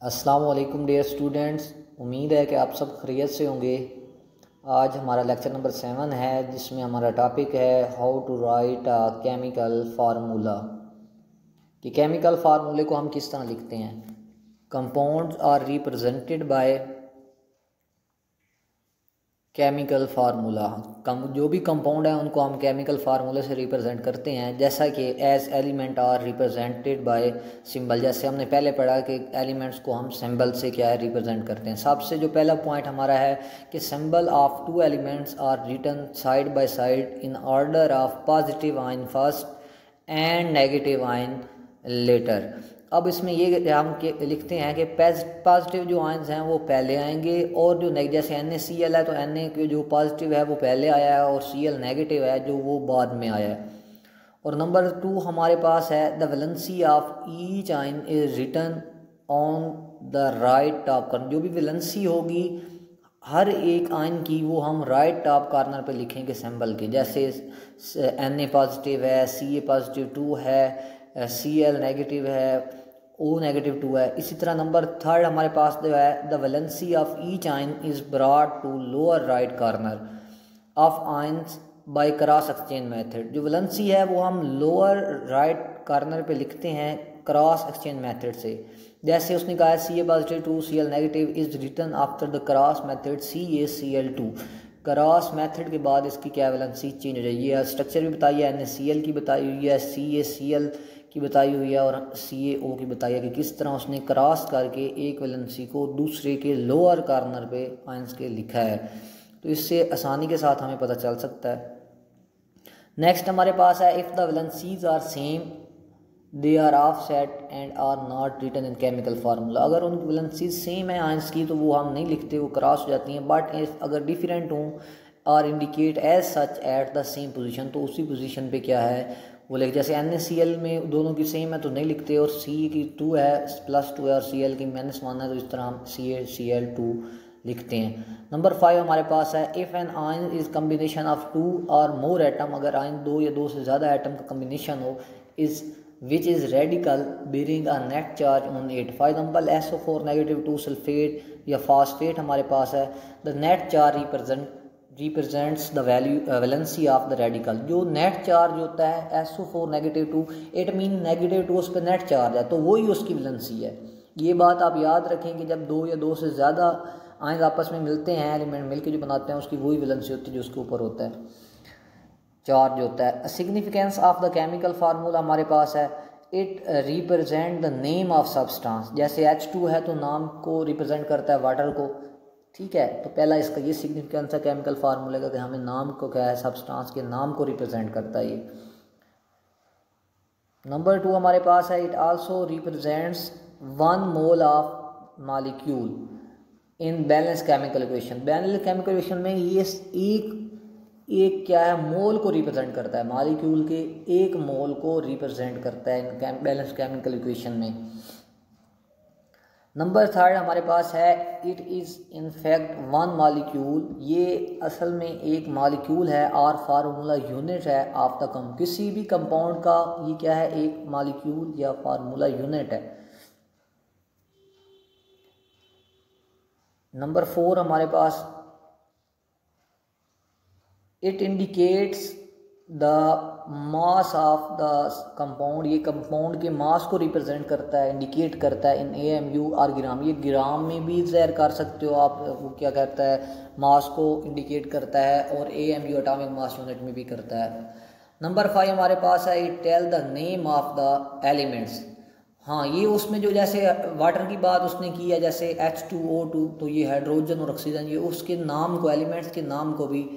अस्सलाम वालेकुम dear students. उम्मीद है कि आप सब खैरियत से होंगे। आज हमारा लेक्चर नंबर 7 है जिसमें हमारा टॉपिक है how to write a chemical formula. कि केमिकल फार्मूले को हम किस तरह लिखते हैं। Compounds are represented by chemical formula. जो भी कंपाउंड है उनको हम केमिकल फार्मूले से रिप्रेजेंट करते हैं, जैसा कि as element are represented by symbol. जैसे हमने पहले पढ़ा कि एलिमेंट्स को हम सिंबल से क्या है रिप्रेजेंट करते हैं। सबसे जो पहला पॉइंट हमारा है कि symbol of two elements are written side by side in order of positive ion first and negative ion later. अब इसमें ये हम लिखते हैं कि पॉजिटिव जो आयंस हैं वो पहले आएंगे और जो जैसे NaCl है तो Na के जो पॉजिटिव है वो पहले आया है और Cl नेगेटिव है जो वो बाद में आया है। और नंबर 2 हमारे पास है the valency of each ion is written on the right top corner. जो भी वैलेंसी होगी हर एक आयन की वो हम राइट टॉप कॉर्नर पे लिखेंगे सिंबल के। जैसे Na पॉजिटिव है, Ca पॉजिटिव 2 है, Cl नेगेटिव है, O नेगेटिव 2 है। इसी तरह नंबर 3 हमारे पास जो है the valency of each ion is brought to lower right corner of ions by cross exchange method. जो वैलेंसी है वो हम लोअर राइट कॉर्नर पे लिखते हैं क्रॉस एक्सचेंज मेथड से। जैसे उसने कहा है Ca positive 2 Cl negative is written after the cross method CaCl2। Cross method के बाद इसकी क्या वैलेंसी चेंज हो जाएगी। ये स्ट्रक्चर भी बताई है, NaCl की बताई हुई है, CaCl की बताई हुई है और CaO की बताई है कि किस तरह उसने क्रॉस करके एक वैलेंसी को दूसरे के लोअर कॉर्नर पे आयंस के लिखा है। तो इससे आसानी के साथ हमें पता चल सकता है। नेक्स्ट हमारे पास है if the valencies are same they are offset and are not written in chemical formula. अगर उनकी वैलेंसीज सेम है आयंस की तो वो हम नहीं लिखते, वो क्रॉस हो जाती हैं। बट अगर डिफरेंट हों are indicate as such at the same position तो उसी पोजीशन पे क्या है वो लिख। जैसे NaCl में दोनों की सेम है तो नहीं लिखते, और C की 2 है +2 है और Cl की -1 है तो इस तरह हम CaCl2 लिखते हैं। नंबर 5 हमारे पास है if an ion is combination of 2 और मोर एटम। अगर आयन 2 या 2 से ज़्यादा एटम का कम्बिनेशन हो is which is radical bearing a net charge on it. For example SO4 negative 2 sulphate या फास्फेट हमारे पास है। The net charge represents the valency of the radical. जो नेट चार्ज होता है SO4 negative 2 it mean negative 2 उस पर net charge है तो वही उसकी वैलेंसी है। ये बात आप याद रखें कि जब 2 या 2 से ज़्यादा आयन आपस में मिलते हैं, एलिमेंट मिलकर जो बनाते हैं उसकी वही वैलेंसी होती है जो उसके ऊपर होता है चार्ज होता है। Significance of the chemical formula हमारे पास है it represent the name of substance. जैसे H2 है तो नाम को रिप्रेजेंट करता है वाटर को, ठीक है। तो पहला इसका ये सिग्निफिकेंस है केमिकल फार्मूले का कि हमें नाम को क्या है सब्सटेंस के नाम को रिप्रेजेंट करता है ये। नंबर 2 हमारे पास है it also represents 1 mole of molecule in balance chemical equation. Balance chemical equation में ये एक क्या है मोल को रिप्रेजेंट करता है, मॉलिक्यूल के एक मोल को रिप्रेजेंट करता है इन बैलेंस केमिकल इक्वेशन में। नंबर 3 हमारे पास है it is in fact 1 molecule. ये असल में एक मॉलिक्यूल है और फार्मूला यूनिट है ऑफ द कंपाउंड। किसी भी कंपाउंड का ये क्या है एक मॉलिक्यूल या फार्मूला यूनिट है। नंबर 4 हमारे पास it indicates the mass of the compound. ये कंपाउंड के मास को रिप्रेजेंट करता है, इंडिकेट करता है इन AMU और ग्राम। ये ग्राम में भी ज़ाहिर कर सकते हो आप, वो क्या कहता है मास को इंडिकेट करता है, और AMU एटॉमिक मास यूनिट में भी करता है। नंबर 5 हमारे पास है it tell the name of the elements. हाँ ये उसमें जो जैसे वाटर की बात उसने की है, जैसे H2O2 तो ये हाइड्रोजन और ऑक्सीजन, ये उसके नाम को एलिमेंट्स के नाम को भी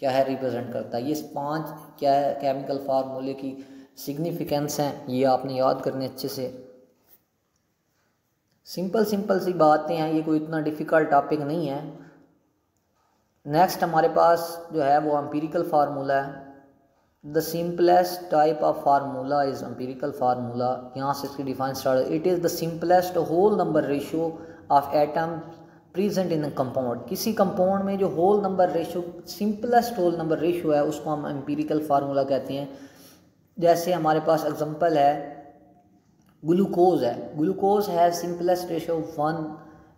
क्या है रिप्रेजेंट करता है। ये 5 क्या है केमिकल फार्मूले की सिग्निफिकेंस हैं, ये आपने याद करने अच्छे से। सिंपल सी बातें हैं, ये कोई इतना डिफ़िकल्ट टॉपिक नहीं है। नेक्स्ट हमारे पास जो है वो एम्पिरिकल फार्मूला है। The simplest type of formula is empirical formula. यहाँ से इसकी define start, it is the simplest whole number ratio of atom present in compound. किसी कंपाउंड में जो whole number ratio simplest whole number ratio है उसको हम एम्पिरिकल फार्मूला कहते हैं। जैसे हमारे पास एग्जांपल है ग्लूकोज है, ग्लूकोज है simplest ratio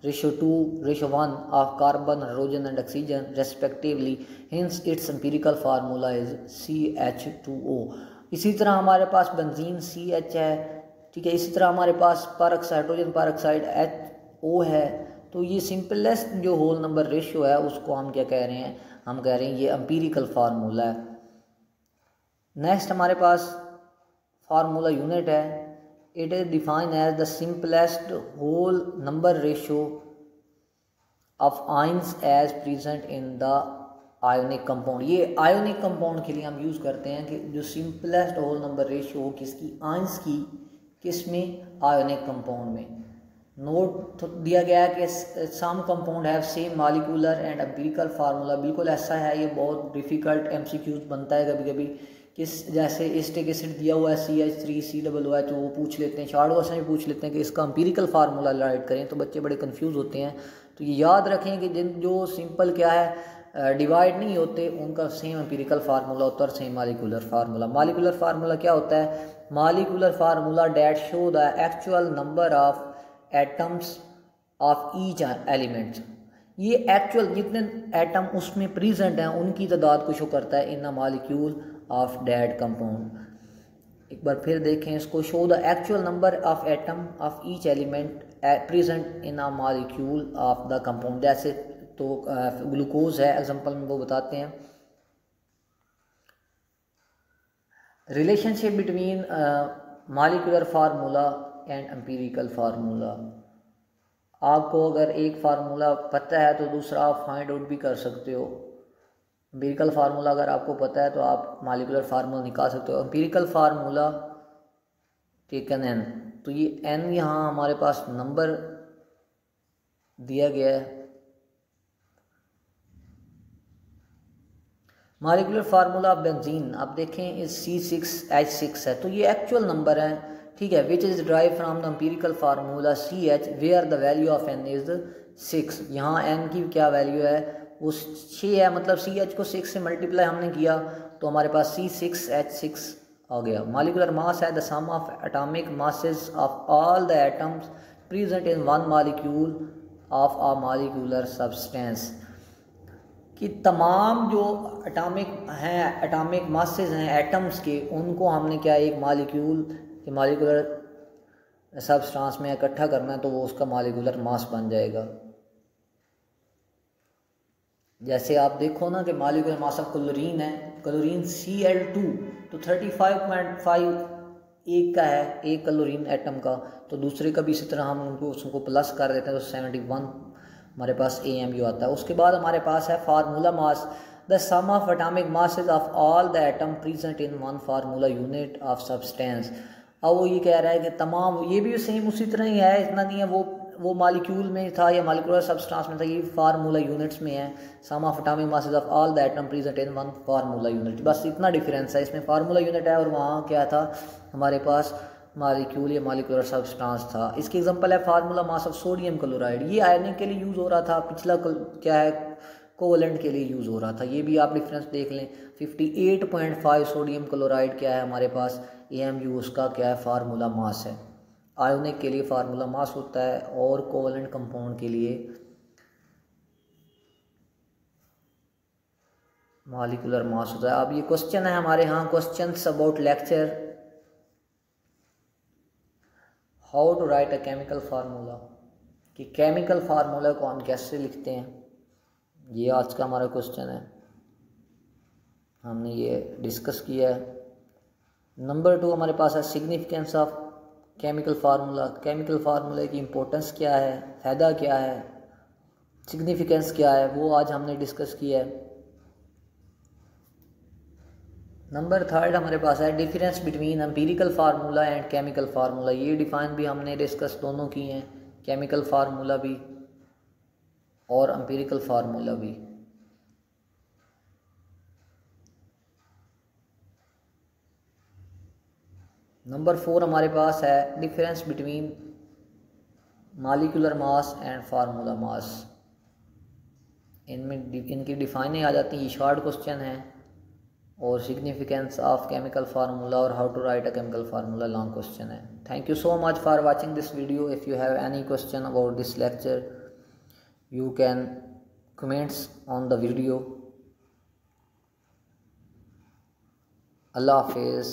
1:2:1 of carbon, hydrogen and oxygen respectively, hence it's empirical formula is CH2O। इसी तरह हमारे पास बेंजीन CH है, ठीक है। इसी तरह हमारे पास परऑक्साइड, हाइड्रोजन परऑक्साइड HO है। तो ये सिंपलेस्ट जो होल नंबर रेशियो है उसको हम क्या कह रहे हैं, हम कह रहे हैं ये एम्पिरिकल फार्मूला है। नेक्स्ट हमारे पास फार्मूला यूनिट है, it is defined as the simplest whole number ratio of ions as present in the ionic compound. ये आयोनिक कंपाउंड के लिए हम यूज़ करते हैं कि जो सिंपलेस्ट होल नंबर रेशियो हो किसकी, आयंस की, किस में, आयोनिक कंपाउंड में। नोट दिया गया है कि some compound have same molecular and empirical formula. बिल्कुल ऐसा है, ये बहुत डिफ़िकल्ट MCQs बनता है कभी कभी। किस जैसे एसिटिक एसिड दिया हुआ है CH3COOH, वो पूछ लेते हैं, शॉर्ट क्वेश्चन भी पूछ लेते हैं कि इसका एम्पिरिकल फार्मूला राइट करें, तो बच्चे बड़े कंफ्यूज होते हैं। तो ये याद रखें कि जिन जो सिंपल क्या है डिवाइड नहीं होते उनका सेम एम्पिरिकल फार्मूला होता है और same molecular formula. Molecular formula क्या होता है, molecular formula that show the actual number of atoms of each element. ये एक्चुअल जितने एटम उसमें प्रेजेंट हैं उनकी तादाद को शो करता है in a molecule of that compound. एक बार फिर देखें इसको, show the actual number of atom of each element present in a molecule of the compound. जैसे तो ग्लूकोज है एग्जांपल में, वो बताते हैं relationship between molecular formula and empirical formula. आपको अगर एक फार्मूला पता है तो दूसरा आप फाइंड आउट भी कर सकते हो। एम्पिरिकल फार्मूला अगर आपको पता है तो आप मॉलिक्यूलर फार्मूला निकाल सकते हो। एम्पिरिकल फार्मूला टेकन n, तो ये n यहाँ हमारे पास नंबर दिया गया है। मॉलिक्यूलर फार्मूला ऑफ बेंजीन आप देखें इस C6H6 है, तो ये एक्चुअल नंबर है, ठीक है, which is drive from the empirical formula CH where the value of n is 6। यहाँ n की क्या वैल्यू है, वो 6 है, मतलब CH को 6 से मल्टीप्लाई हमने किया तो हमारे पास C6H6 आ गया। मॉलिक्यूलर मास है the sum of atomic masses of all the atoms present in one molecule of a molecular substance. कि तमाम जो एटॉमिक मासेस हैं एटम्स के, उनको हमने क्या एक मॉलिक्यूलर सब्सटेंस में इकट्ठा करना है तो वो उसका मॉलिक्यूलर मास बन जाएगा। जैसे आप देखो ना कि मॉलिक्यूलर मास ऑफ क्लोरीन है, क्लोरीन Cl2 तो 35.5 एक का है, एक क्लोरीन एटम का, तो दूसरे का भी इसी तरह हम उसको प्लस कर देते हैं तो 71 हमारे पास AMU आता है। उसके बाद हमारे पास है formula mass the sum of atomic masses of all the atom present in one formula unit of substance. अब वो ये कह रहा है कि तमाम, ये भी सेम उसी तरह ही है, इतना नहीं है वो मॉलिक्यूल में था या मॉलिक्यूलर सब्सटेंस में था, ये फार्मूला यूनिट्स में है। Sum of atomic masses of all the atom present in one formula unit, बस इतना डिफरेंस है, इसमें फार्मूला यूनिट है और वहाँ क्या था हमारे पास मॉलिक्यूल या मॉलिक्यूलर सब्सटेंस था। इसकी एग्जांपल है formula mass of sodium chloride, ये आयनिक के लिए यूज़ हो रहा था, पिछला क्या है कोवलेंट के लिए यूज़ हो रहा था। ये भी आप डिफरेंस देख लें, 58.5 सोडियम क्लोराइड क्या है हमारे पास AMU, उसका क्या है फार्मूला मास है। आयोनिक के लिए फार्मूला मास होता है और कोवलेंट कंपाउंड के लिए मॉलिक्यूलर मास होता है। अब ये क्वेश्चन है हमारे यहाँ, questions about lecture how to write a chemical formula, कि केमिकल फार्मूला को हम कैसे लिखते हैं, ये आज का हमारा क्वेश्चन है, हमने ये डिस्कस किया है। नंबर 2 हमारे पास है significance of chemical formula, chemical फार्मूले की इम्पोर्टेंस क्या है, फ़ायदा क्या है, सिग्निफिकेंस क्या है, वो आज हमने डिस्कस किया है। नंबर 3 हमारे पास है difference between empirical formula and chemical formula, ये डिफाइन भी हमने डिस्कस दोनों की हैं, केमिकल फार्मूला भी और एम्पिरिकल फार्मूला भी। नंबर 4 हमारे पास है difference between molecular mass and formula mass, इनमें इनकी डिफाइनें आ जाती हैं, ये शॉर्ट क्वेश्चन है और सिग्निफिकेंस ऑफ केमिकल फार्मूला और how to write a chemical formula long question है। Thank you so much for watching this video. If you have any question about this lecture you can comments on the video. Allah Hafiz.